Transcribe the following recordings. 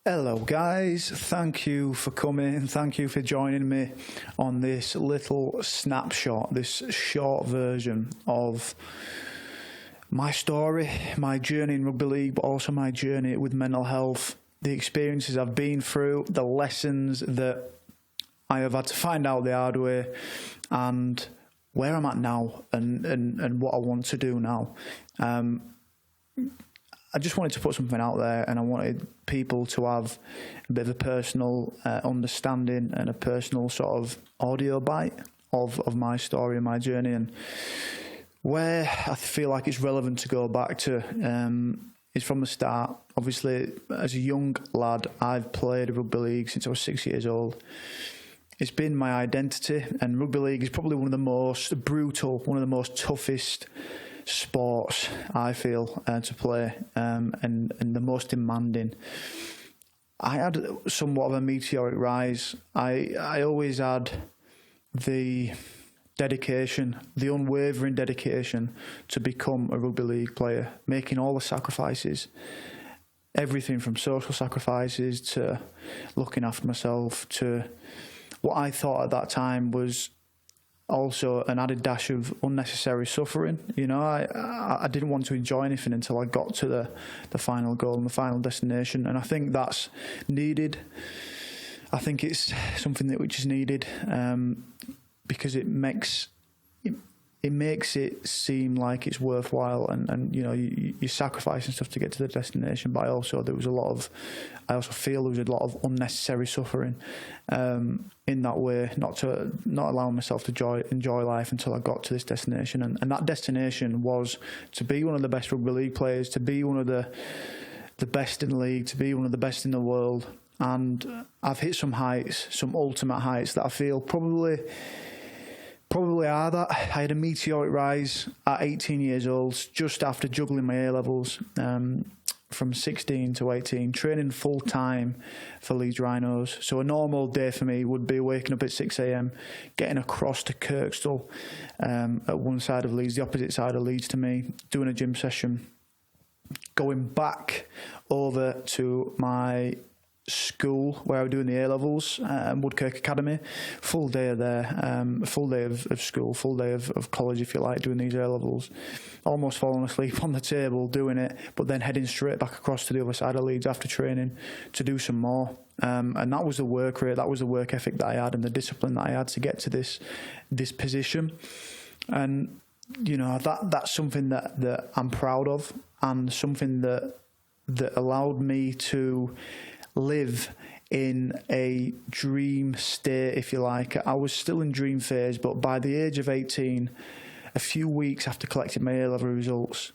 Hello guys, thank you for coming, thank you for joining me on this little snapshot, this short version of my story, my journey in rugby league, but also my journey with mental health, the experiences I've been through, the lessons that I have had to find out the hard way, and where I'm at now and what I want to do now. I just wanted to put something out there, and I wanted people to have a bit of a personal understanding and a personal sort of audio bite of my story and my journey, and where I feel like it's relevant to go back to is from the start. Obviously, as a young lad, I've played rugby league since I was 6 years old. It's been my identity, and rugby league is probably one of the most brutal, one of the most toughest sports I feel to play, and the most demanding. I had somewhat of a meteoric rise. I always had the dedication, the unwavering dedication to become a rugby league player, making all the sacrifices, everything from social sacrifices to looking after myself to what I thought at that time was also an added dash of unnecessary suffering. You know, I didn't want to enjoy anything until I got to the final goal and the final destination, and I think that's needed. I think it's something which is needed because it makes it seem like it's worthwhile, and you know, you're sacrificing stuff to get to the destination, but I also feel there was a lot of unnecessary suffering in that way, not allowing myself to enjoy life until I got to this destination, and that destination was to be one of the best rugby league players, to be one of the best in the league, to be one of the best in the world. And I've hit some heights, some ultimate heights that I feel probably are that. I had a meteoric rise at 18 years old, just after juggling my A-levels, from 16 to 18, training full-time for Leeds Rhinos. So a normal day for me would be waking up at 6 a.m, getting across to Kirkstall, at one side of Leeds, the opposite side of Leeds to me, doing a gym session, going back over to my school where I was doing the A-levels, Woodkirk Academy, full day there, full day of school, full day of college, if you like, doing these A-levels, almost falling asleep on the table doing it, but then heading straight back across to the other side of Leeds after training to do some more. And that was the work rate, that was the work ethic that I had, and the discipline that I had to get to this position. And you know, that's something that I'm proud of, and something that allowed me to live in a dream state, if you like. I was still in dream phase, but by the age of 18, a few weeks after collecting my A-level results,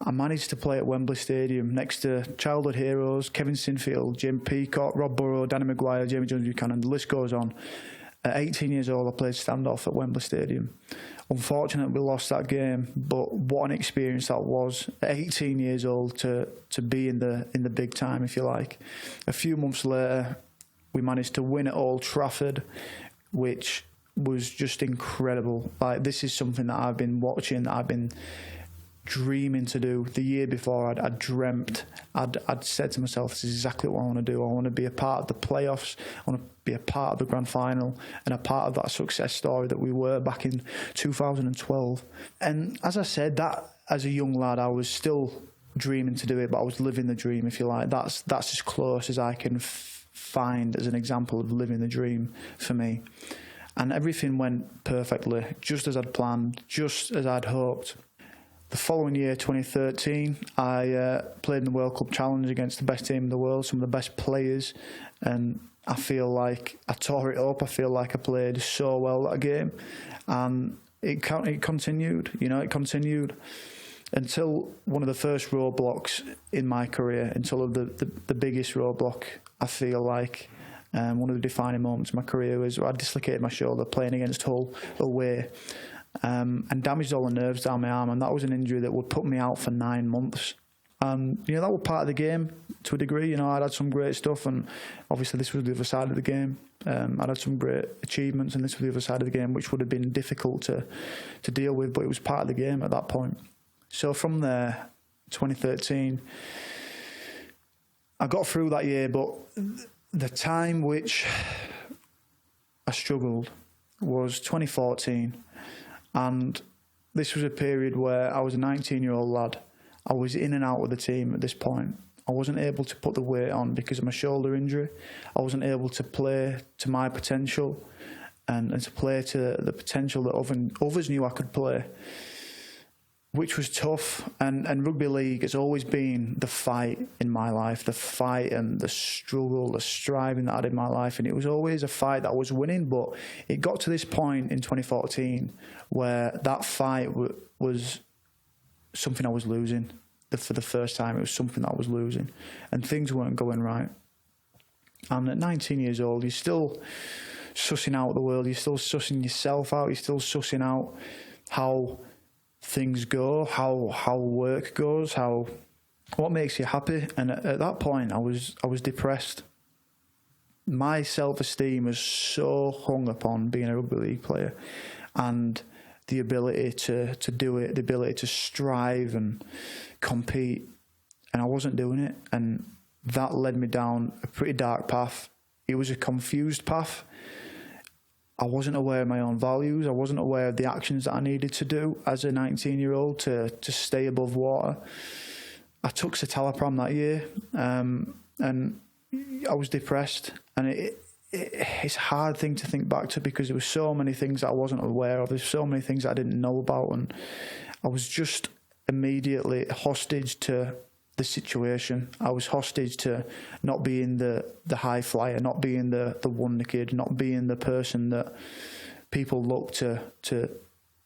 I managed to play at Wembley Stadium next to childhood heroes, Kevin Sinfield, Jim Peacock, Rob Burrow, Danny Maguire, Jamie Jones-Buchanan, the list goes on. At 18 years old, I played standoff at Wembley Stadium. Unfortunately, we lost that game, but what an experience that was at 18 years old to be in the big time, if you like. A few months later, we managed to win at Old Trafford, which was just incredible. Like, this is something that I've been watching, that I've been dreaming to do. The year before, I'd dreamt, I'd said to myself, this is exactly what I want to do. I want to be a part of the playoffs, I want to be a part of the grand final, and a part of that success story that we were back in 2012. And as I said, that as a young lad, I was still dreaming to do it, but I was living the dream, if you like. That's as close as I can find as an example of living the dream for me. And everything went perfectly, just as I'd planned, just as I'd hoped. The following year, 2013, I played in the World Cup Challenge against the best team in the world, some of the best players, and I feel like I tore it up. I feel like I played so well that game, and it continued. You know, it continued until one of the first roadblocks in my career, until the biggest roadblock. I feel like one of the defining moments in my career was I dislocated my shoulder playing against Hull away. And damaged all the nerves down my arm, and that was an injury that would put me out for 9 months. And you know, that was part of the game to a degree. You know, I'd had some great stuff, and obviously this was the other side of the game. I'd had some great achievements, and this was the other side of the game, which would have been difficult to deal with, but it was part of the game at that point. So from there, 2013, I got through that year, but the time which I struggled was 2014, and this was a period where I was a 19-year-old lad. I was in and out of the team at this point. I wasn't able to put the weight on because of my shoulder injury. I wasn't able to play to my potential and to play to the potential that others knew I could play, which was tough. And rugby league has always been the fight in my life, the fight and the struggle, the striving that I had in my life. And it was always a fight that I was winning, but it got to this point in 2014 where that fight was something I was losing. For the first time, it was something that I was losing, and things weren't going right. And at 19 years old, you're still sussing out the world, you're still sussing yourself out, you're still sussing out how things go, how work goes, what makes you happy. And at that point, I was depressed. My self-esteem was so hung upon being a rugby league player, and the ability to do it, the ability to strive and compete, and I wasn't doing it, and that led me down a pretty dark path. It was a confused path. I wasn't aware of my own values. I wasn't aware of the actions that I needed to do as a 19-year-old to stay above water. I took citalopram that year, and I was depressed, and it's a hard thing to think back to because there were so many things that I wasn't aware of. There's so many things I didn't know about, and I was just immediately hostage to the situation. I was hostage to not being the high flyer, not being the wonder kid, not being the person that people look to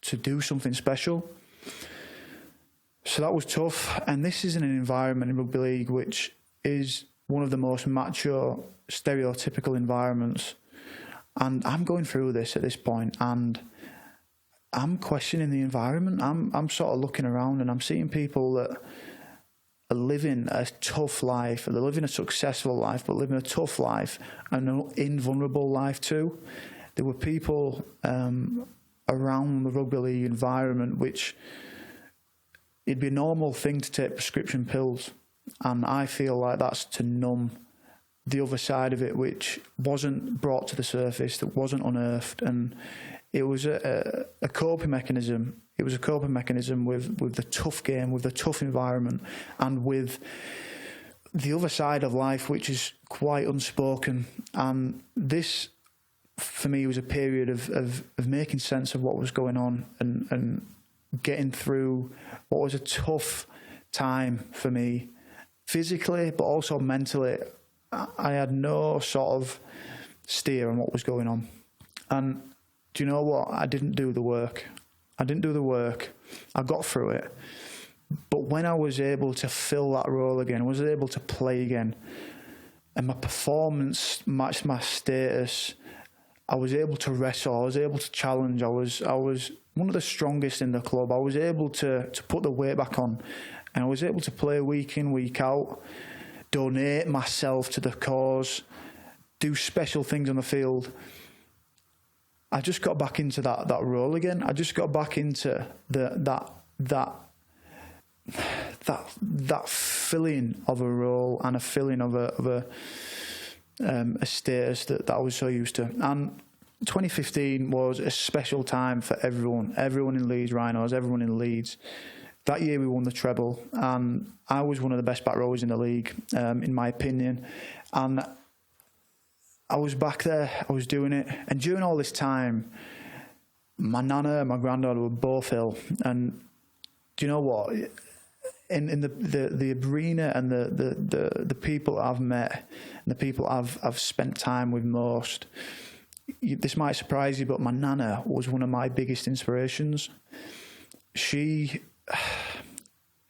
do something special. So that was tough, and this is in an environment in rugby league which is one of the most macho, stereotypical environments. And I'm going through this at this point, and I'm questioning the environment. I'm sort of looking around, and I'm seeing people that are living a tough life. They're living a successful life, but living a tough life and an invulnerable life too. There were people around the rugby league environment which it'd be a normal thing to take prescription pills. And I feel like that's to numb the other side of it, which wasn't brought to the surface, that wasn't unearthed. And it was a coping mechanism. It was a coping mechanism with the tough game, with the tough environment, and with the other side of life, which is quite unspoken. And this, for me, was a period of making sense of what was going on and getting through what was a tough time for me. Physically, but also mentally, I had no sort of steer on what was going on. And do you know what? I didn't do the work. I got through it. But when I was able to fill that role again, I was able to play again, and my performance matched my status, I was able to wrestle, I was able to challenge, I was one of the strongest in the club. I was able to put the weight back on. And I was able to play week in, week out, donate myself to the cause, do special things on the field. I just got back into that role again. I just got back into that filling of a role and a filling of a status that I was so used to. And 2015 was a special time for everyone in Leeds Rhinos, everyone in Leeds. That year we won the treble, and I was one of the best back rowers in the league, in my opinion. And I was back there, I was doing it. And during all this time, my nana and my granddad were both ill. And do you know what? In the arena and the people I've met and the people I've spent time with most, this might surprise you, but my nana was one of my biggest inspirations. She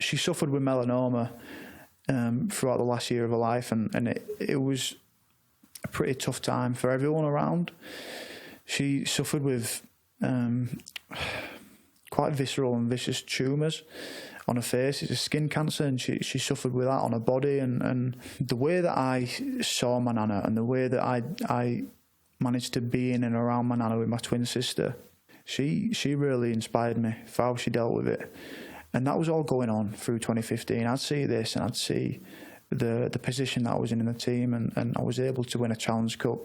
suffered with melanoma throughout the last year of her life, and it was a pretty tough time for everyone around. She suffered with quite visceral and vicious tumours on her face. It's a skin cancer, and she suffered with that on her body. And the way that I saw my nana, and the way that I managed to be in and around my nana with my twin sister, she really inspired me for how she dealt with it. And that was all going on through 2015. I'd see this, and I'd see the position that I was in the team, and I was able to win a Challenge Cup,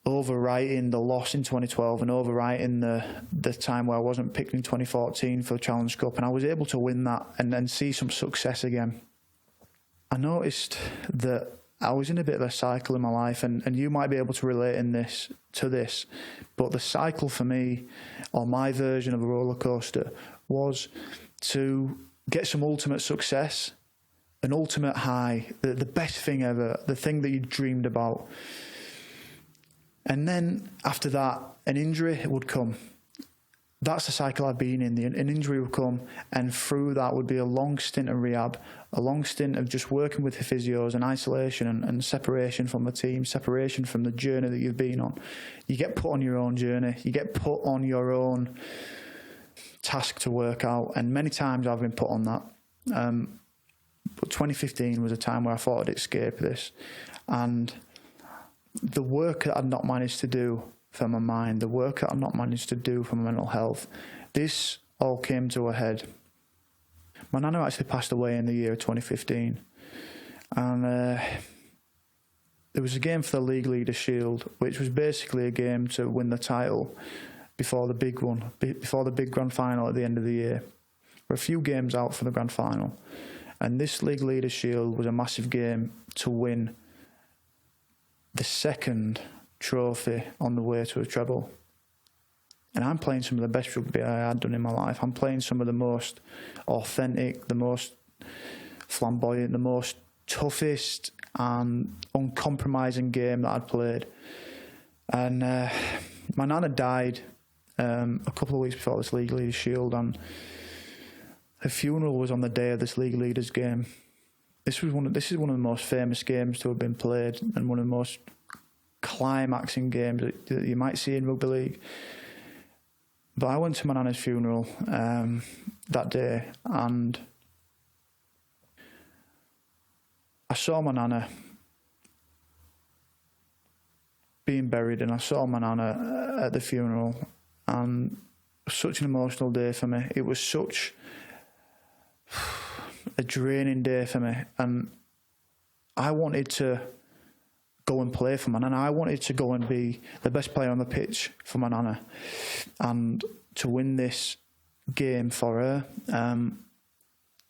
overwriting the loss in 2012 and overwriting the time where I wasn't picked in 2014 for the Challenge Cup, and I was able to win that and then see some success again. I noticed that I was in a bit of a cycle in my life, and you might be able to relate to this, but the cycle for me, or my version of a roller coaster, was to get some ultimate success, an ultimate high, the best thing ever, the thing that you dreamed about. And then after that, an injury would come. That's the cycle I've been in. An injury would come, and through that would be a long stint of rehab, a long stint of just working with the physios and isolation and separation from the team, separation from the journey that you've been on. You get put on your own journey. You get put on your own task to work out, and many times I've been put on that. But 2015 was a time where I thought I'd escape this, and the work that I'd not managed to do for my mind, the work that I'd not managed to do for my mental health, this all came to a head. My nana actually passed away in the year of 2015, and there was a game for the League Leader Shield, which was basically a game to win the title before the big one, before the big grand final at the end of the year. We're a few games out for the grand final, and this League Leader Shield was a massive game to win the second trophy on the way to a treble. And I'm playing some of the best rugby I had done in my life. I'm playing some of the most authentic, the most flamboyant, the most toughest and uncompromising game that I'd played. And my nana died a couple of weeks before this League Leaders Shield, and her funeral was on the day of this League Leaders game. This is one of the most famous games to have been played, and one of the most climaxing games that you might see in rugby league. But I went to my nana's funeral that day, and I saw my nana being buried, and I saw my nana at the funeral, and it was such an emotional day for me. It was such a draining day for me, and I wanted to go and play for my nana. I wanted to go and be the best player on the pitch for my nana, and to win this game for her.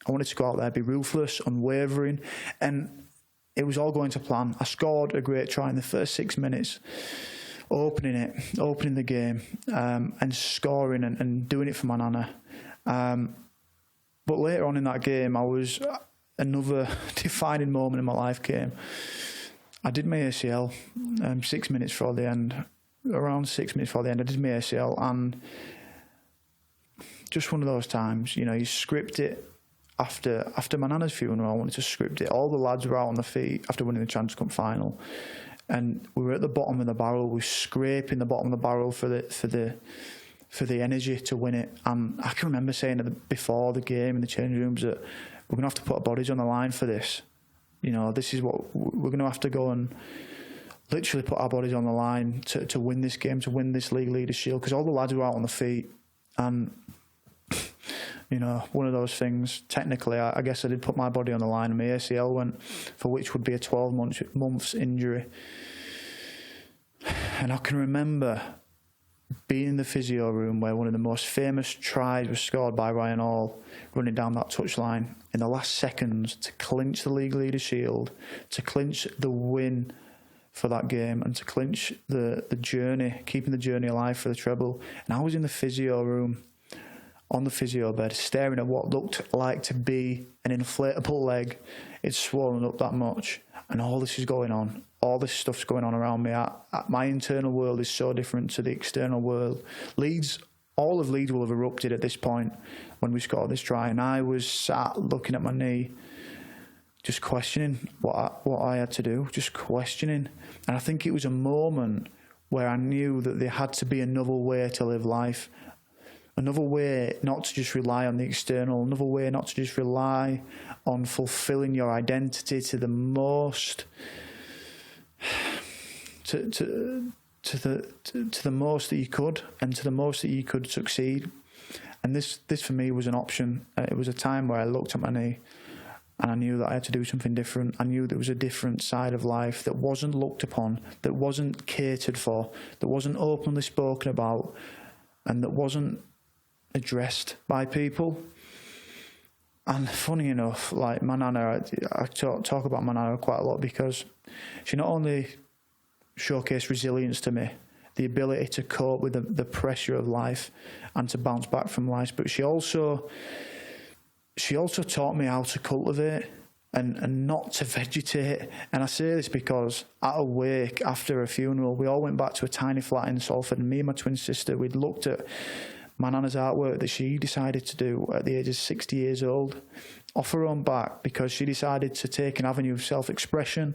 I wanted to go out there, be ruthless, unwavering, and it was all going to plan. I scored a great try in the first 6 minutes, opening the game, and scoring and doing it for my nana. But later on in that game, another defining moment in my life came. I did my ACL 6 minutes before the end, around 6 minutes before the end, I did my ACL, and just one of those times, you script it. After my nana's funeral, I wanted to script it. All the lads were out on the feet after winning the Challenge Cup final, and we were at the bottom of the barrel. We were scraping the bottom of the barrel for the energy to win it. And I can remember saying before the game in the changing rooms that we're going to have to put our bodies on the line for this. This is what we're going to have to go and literally put our bodies on the line to win this game, to win this League Leaders Shield, because all the lads were out on the feet. And one of those things, technically, I guess I did put my body on the line, and my ACL went, for which would be a 12 months injury. And I can remember being in the physio room where one of the most famous tries was scored by Ryan Hall, running down that touchline in the last seconds to clinch the League Leaders Shield, to clinch the win for that game, and to clinch the journey, keeping the journey alive for the treble. And I was in the physio room, on the physio bed, staring at what looked like to be an inflatable leg. It's swollen up that much, and all this is going on. All this stuff's going on around me. My internal world is so different to the external world. All of Leeds will have erupted at this point when we scored this try, and I was sat looking at my knee, just questioning what I had to do, just questioning. And I think it was a moment where I knew that there had to be another way to live life. Another way not to just rely on the external, another way not to just rely on fulfilling your identity to the most, to the most that you could, and to the most that you could succeed. And this for me was an option. It was a time where I looked at my knee, And I knew that I had to do something different. I knew there was a different side of life that wasn't looked upon, that wasn't catered for, that wasn't openly spoken about, and that wasn't addressed by people. And funny enough, like my nana, I talk about my nana quite a lot, because she not only showcased resilience to me, the ability to cope with the pressure of life and to bounce back from life, but she also taught me how to cultivate and not to vegetate. And I say this because at a wake after a funeral, we all went back to a tiny flat in Salford, and me and my twin sister, we'd looked at my nana's artwork that she decided to do at the age of 60 years old, off her own back, because she decided to take an avenue of self-expression,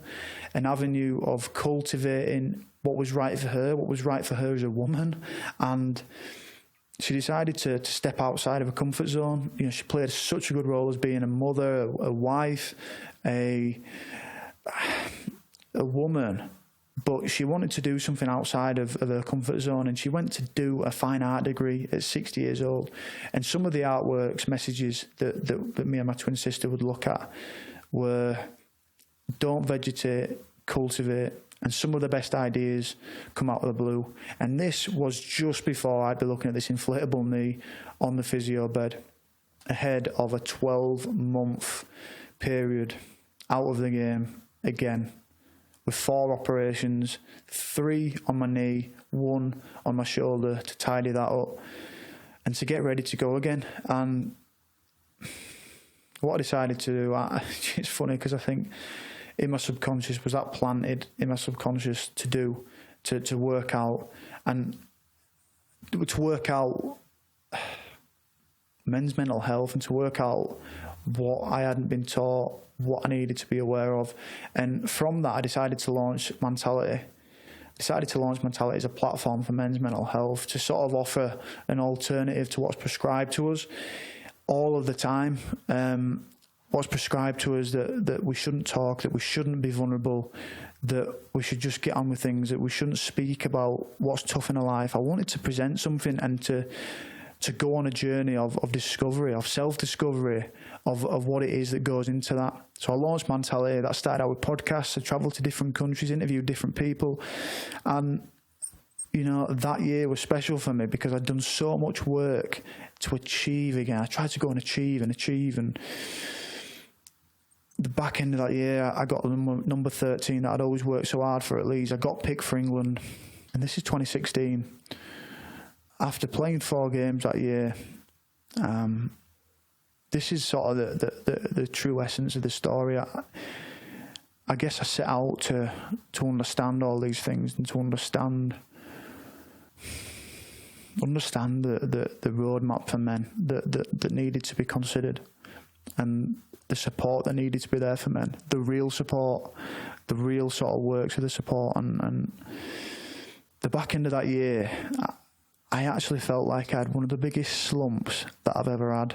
an avenue of cultivating what was right for her as a woman. And she decided to step outside of her comfort zone. You know, she played such a good role as being a mother, a wife, a woman, but she wanted to do something outside of her comfort zone, and she went to do a fine art degree at 60 years old. And some of the artworks, messages that me and my twin sister would look at were, don't vegetate, cultivate. And some of the best ideas come out of the blue. And this was just before I'd be looking at this inflatable knee on the physio bed, ahead of a 12-month period out of the game again, with 4 operations, 3 on my knee, 1 on my shoulder to tidy that up, and to get ready to go again. And what I decided to do, it's funny because I think in my subconscious, was that planted in my subconscious to work out, and to work out men's mental health, and to work out what I hadn't been taught, what I needed to be aware of. And from that, I decided to launch Mentality. As a platform for men's mental health, to sort of offer an alternative to what's prescribed to us all of the time. What's prescribed to us, that we shouldn't talk, that we shouldn't be vulnerable, that we should just get on with things, that we shouldn't speak about what's tough in our life. I wanted to present something and to go on a journey of discovery, of self-discovery, of what it is that goes into that. So I launched Mentality. That started out with podcasts. I travelled to different countries, interviewed different people. And, you know, that year was special for me because I'd done so much work to achieve again. I tried to go and achieve. And the back end of that year, I got number 13 that I'd always worked so hard for at Leeds. I got picked for England, and this is 2016. After playing 4 games that year, this is sort of the true essence of the story. I guess I set out to understand all these things, and to understand the roadmap for men that needed to be considered, and the support that needed to be there for men, the real support, the real sort of works of the support. And the back end of that year, I actually felt like I had one of the biggest slumps that I've ever had.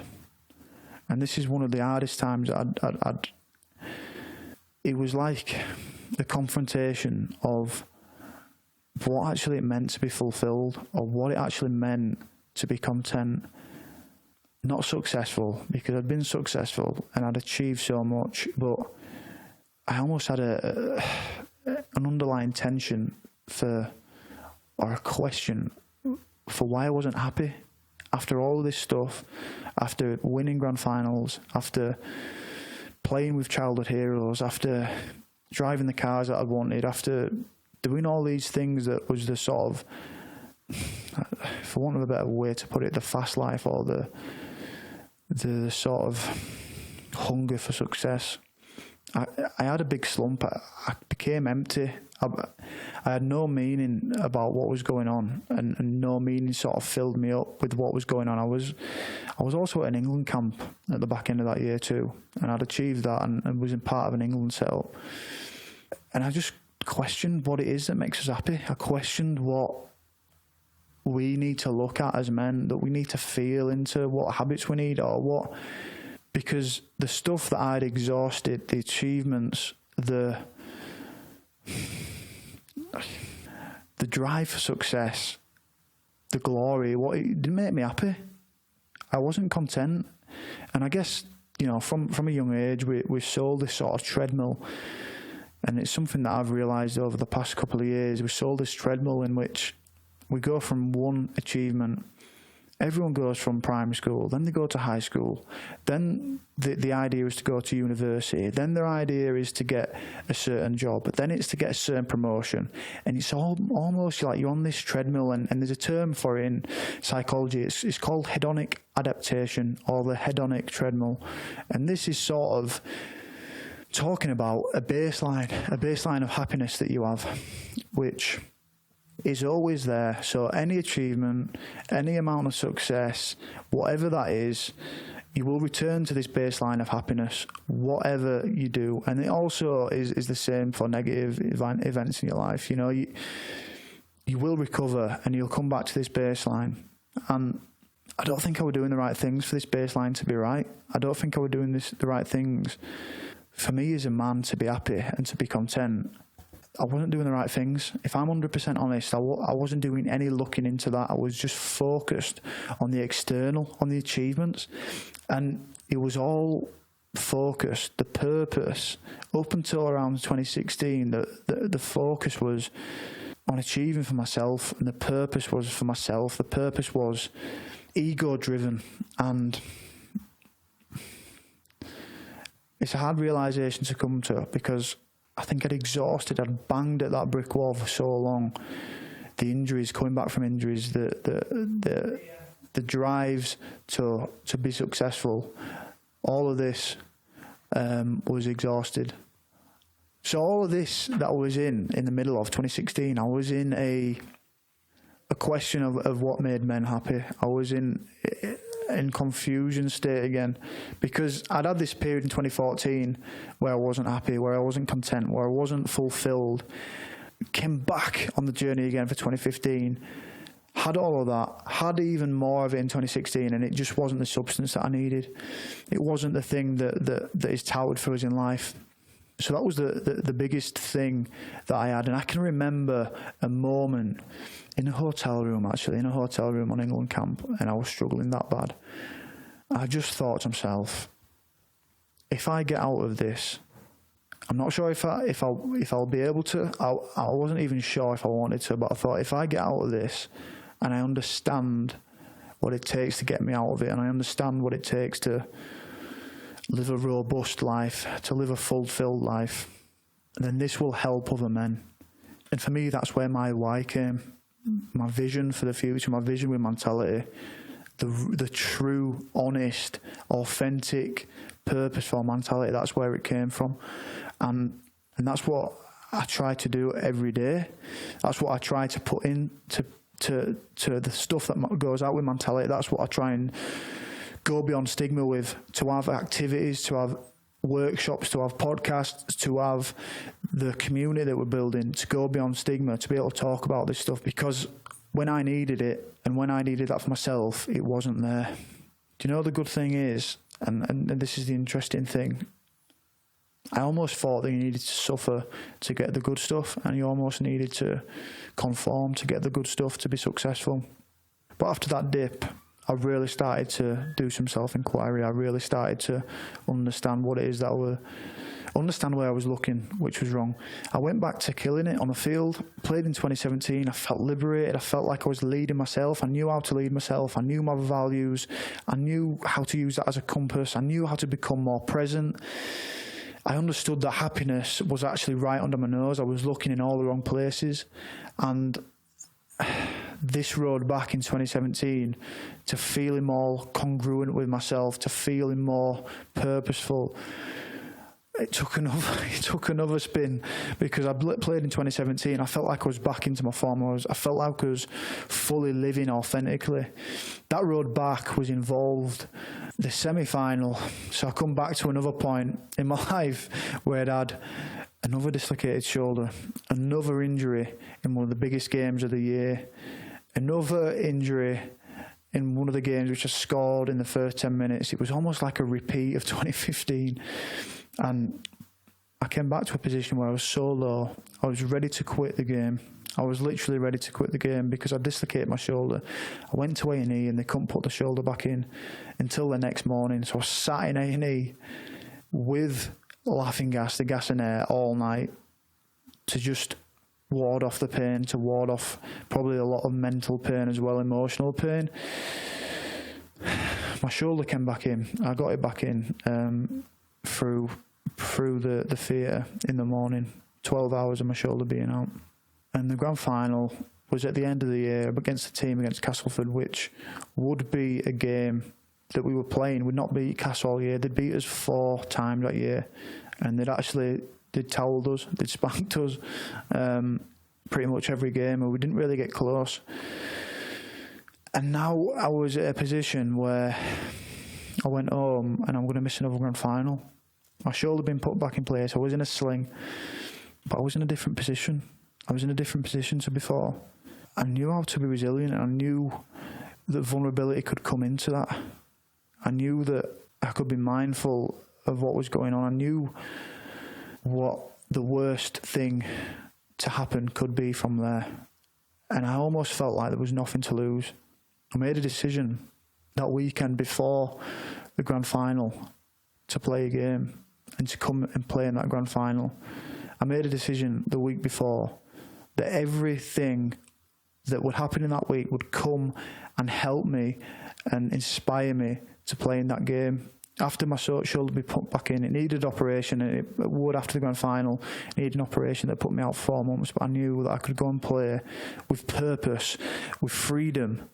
And this is one of the hardest times I'd it was like the confrontation of what actually it meant to be fulfilled, or what it actually meant to be content. Not successful, because I'd been successful and I'd achieved so much, but I almost had an underlying tension or a question for why I wasn't happy after all of this stuff, after winning grand finals, after playing with childhood heroes, after driving the cars that I wanted, after doing all these things that was the sort of, for want of a better way to put it, the fast life, or the sort of hunger for success. I had a big slump. I became empty. I had no meaning about what was going on, and no meaning sort of filled me up with what was going on. I was also at an England camp at the back end of that year too, and I'd achieved that and was in part of an England setup. And I just questioned what it is that makes us happy. I questioned what we need to look at as men, that we need to feel into, what habits we need, or what, because the stuff that I'd exhausted, the achievements, the drive for success, the glory, it didn't make me happy. I wasn't content. And I guess you know, from a young age, we sold this sort of treadmill, and it's something that I've realised over the past couple of years. We sold this treadmill in which we go from one achievement. Everyone goes from primary school, then they go to high school, then the idea is to go to university, then their idea is to get a certain job, but then it's to get a certain promotion, and it's almost like you're on this treadmill, and there's a term for it in psychology. It's called hedonic adaptation, or the hedonic treadmill, and this is sort of talking about a baseline of happiness that you have, which is always there. So any achievement, any amount of success, whatever that is, you will return to this baseline of happiness, whatever you do. And it also is the same for negative events in your life. You know, you will recover and you'll come back to this baseline. And I don't think I was doing the right things for this baseline to be right. I don't think I was doing the right things for me as a man to be happy and to be content. I wasn't doing the right things. If I'm 100% honest, I wasn't doing any looking into that. I was just focused on the external, on the achievements. And it was all focused, the purpose, up until around 2016, the focus was on achieving for myself, and the purpose was for myself. The purpose was ego-driven, and it's a hard realisation to come to, because I think I'd banged at that brick wall for so long. The injuries, coming back from injuries, the drives to be successful, all of this was exhausted. So all of this that I was in the middle of 2016, I was in a question of what made men happy. I was in confusion state again, because I'd had this period in 2014 where I wasn't happy, where I wasn't content, where I wasn't fulfilled. Came back on the journey again for 2015, had all of that, had even more of it in 2016, and it just wasn't the substance that I needed. It wasn't the thing that is touted for us in life. So that was the biggest thing that I had. And I can remember a moment in a hotel room on England camp, and I was struggling that bad. I just thought to myself, if I get out of this, I'm not sure if I'll be able to. I wasn't even sure if I wanted to, but I thought, if I get out of this and I understand what it takes to get me out of it, and I understand what it takes to live a robust life, to live a fulfilled life, then this will help other men. And for me, that's where my why came. My vision for the future, my vision with mentality, the true, honest, authentic, purposeful mentality, that's where it came from. And that's what I try to do every day. That's what I try to put in to the stuff that goes out with mentality. That's what I try and go beyond stigma with, to have activities, to have workshops, to have podcasts, to have the community that we're building, to go beyond stigma, to be able to talk about this stuff. Because when I needed it, and when I needed that for myself, it wasn't there. Do you know the good thing is, and this is the interesting thing, I almost thought that you needed to suffer to get the good stuff, and you almost needed to conform to get the good stuff to be successful. But after that dip, I really started to do some self-inquiry. I really started to understand what it is that understand where I was looking, which was wrong. I went back to killing it on the field, played in 2017. I felt liberated. I felt like I was leading myself. I knew how to lead myself. I knew my values. I knew how to use that as a compass. I knew how to become more present. I understood that happiness was actually right under my nose. I was looking in all the wrong places. And this road back in 2017 to feeling more congruent with myself, to feeling more purposeful, it took another spin, because I played in 2017. I felt like I was back into my form. I felt like I was fully living authentically. That road back was involved the semi-final. So I come back to another point in my life where I'd had another dislocated shoulder, another injury in one of the biggest games of the year, another injury in one of the games which I scored in the first 10 minutes. It was almost like a repeat of 2015. And I came back to a position where I was so low, I was ready to quit the game. I was literally ready to quit the game because I dislocated my shoulder. I went to A&E and they couldn't put the shoulder back in until the next morning. So I sat in A&E with laughing gas, the gas and air, all night to just ward off the pain, to ward off probably a lot of mental pain as well, emotional pain. My shoulder came back in. I got it back in through the theatre in the morning. 12 hours of my shoulder being out. And the grand final was at the end of the year against the team against Castleford, which would be a game that we were playing. We'd not beat Castle all year. They'd beat us 4 times that year. And they'd towelled us, they'd spanked us pretty much every game, and we didn't really get close. And now I was at a position where I went home and I'm going to miss another grand final. My shoulder had been put back in place. I was in a sling, but I was in a different position. I was in a different position to before. I knew how to be resilient, and I knew that vulnerability could come into that. I knew that I could be mindful of what was going on. I knew what the worst thing to happen could be from there. And I almost felt like there was nothing to lose. I made a decision that weekend before the grand final to play a game and to come and play in that grand final. I made a decision the week before that everything that would happen in that week would come and help me and inspire me to play in that game. After my shoulder be put back in, it needed operation, and it would after the grand final. It needed an operation that put me out 4 months, but I knew that I could go and play with purpose, with freedom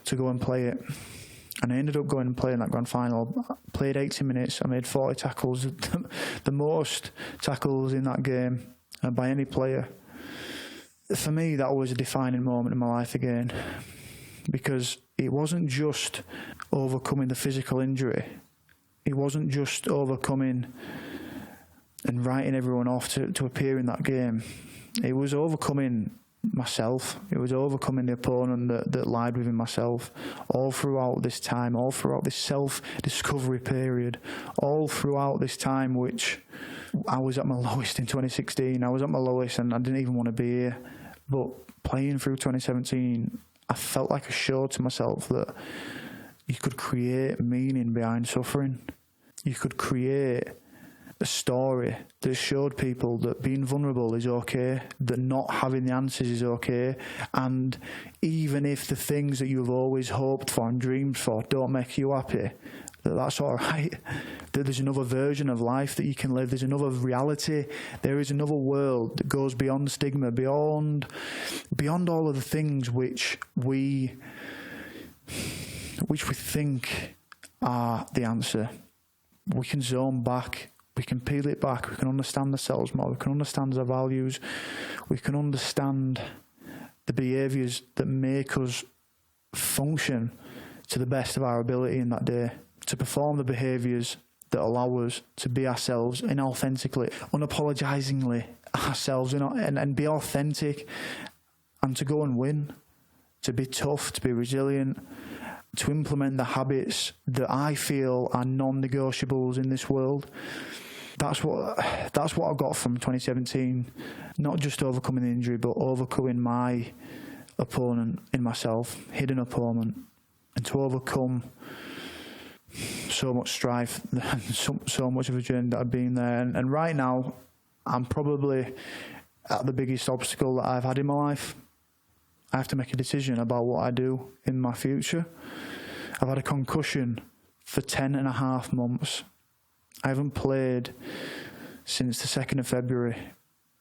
to go and play it. And I ended up going and playing that grand final. I played 80 minutes, I made 40 tackles, the most tackles in that game by any player. For me, that was a defining moment in my life again, because it wasn't just overcoming the physical injury. It wasn't just overcoming and writing everyone off to appear in that game. It was overcoming myself. It was overcoming the opponent that lied within myself all throughout this time, all throughout this self-discovery period, all throughout this time which I was at my lowest in 2016. I was at my lowest and I didn't even want to be here. But playing through 2017, I felt like I showed to myself that you could create meaning behind suffering. You could create a story that showed people that being vulnerable is okay, that not having the answers is okay, and even if the things that you've always hoped for and dreamed for don't make you happy, that's all right. That there's another version of life that you can live. There's another reality. There is another world that goes beyond stigma, beyond all of the things which we think are the answer. We can zone back. We can peel it back. We can understand ourselves more. We can understand our values. We can understand the behaviours that make us function to the best of our ability in that day, to perform the behaviours that allow us to be ourselves inauthentically, unapologisingly ourselves, and be authentic, and to go and win, to be tough, to be resilient, to implement the habits that I feel are non-negotiables in this world. That's what I got from 2017. Not just overcoming the injury, but overcoming my opponent in myself, hidden opponent, and to overcome so much strife and so much of a journey that I've been there. And right now, I'm probably at the biggest obstacle that I've had in my life. I have to make a decision about what I do in my future. I've had a concussion for 10.5 months. I haven't played since the 2nd of February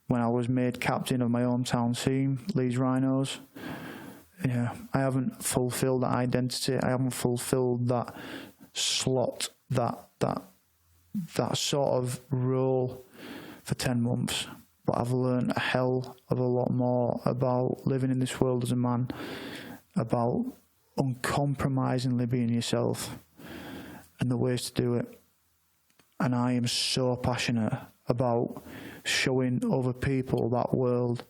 when I was made captain of my hometown team, Leeds Rhinos. Yeah, I haven't fulfilled that identity. I haven't fulfilled that slot, that sort of role for 10 months. But I've learned a hell of a lot more about living in this world as a man, about uncompromisingly being yourself and the ways to do it. And I am so passionate about showing other people that world,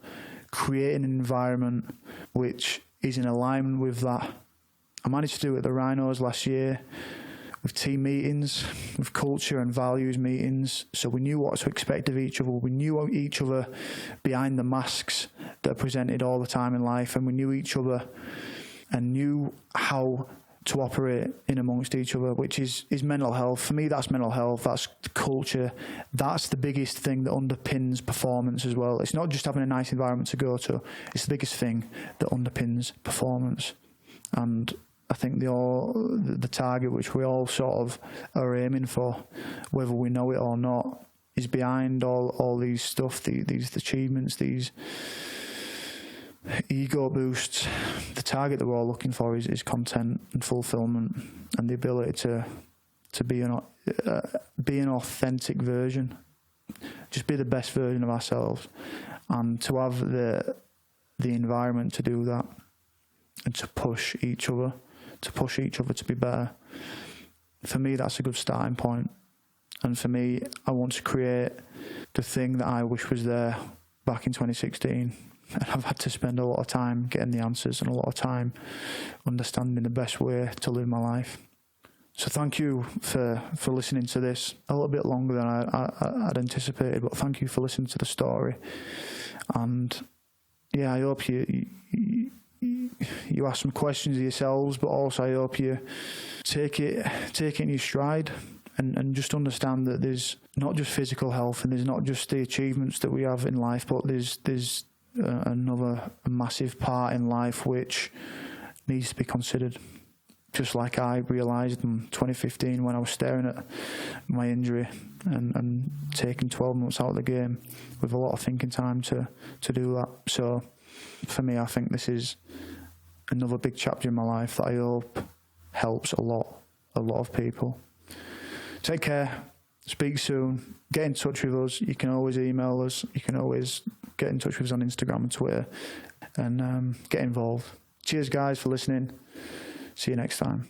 creating an environment which is in alignment with that. I managed to do it at the Rhinos last year, with team meetings, with culture and values meetings. So we knew what to expect of each other. We knew each other behind the masks that are presented all the time in life, and we knew each other and knew how to operate in amongst each other, which is mental health. For me, that's mental health, that's culture. That's the biggest thing that underpins performance as well. It's not just having a nice environment to go to, it's the biggest thing that underpins performance. And I think the target which we all sort of are aiming for, whether we know it or not, is behind all these stuff, these achievements, these ego boosts. The target that we're all looking for is content and fulfillment, and the ability to be an authentic version, just be the best version of ourselves, and to have the environment to do that, and to push each other to be better. For me, that's a good starting point. And for me, I want to create the thing that I wish was there back in 2016. And I've had to spend a lot of time getting the answers and a lot of time understanding the best way to live my life. So thank you for listening to this. A little bit longer than I'd anticipated, but thank you for listening to the story. And yeah, I hope you ask some questions of yourselves, but also I hope you take it in your stride and just understand that there's not just physical health and there's not just the achievements that we have in life, but there's another massive part in life which needs to be considered. Just like I realised in 2015 when I was staring at my injury and taking 12 months out of the game with a lot of thinking time to do that. So for me, I think this is another big chapter in my life that I hope helps a lot of people. Take care. Speak soon. Get in touch with us. You can always email us. You can always get in touch with us on Instagram and Twitter, and get involved. Cheers, guys, for listening. See you next time.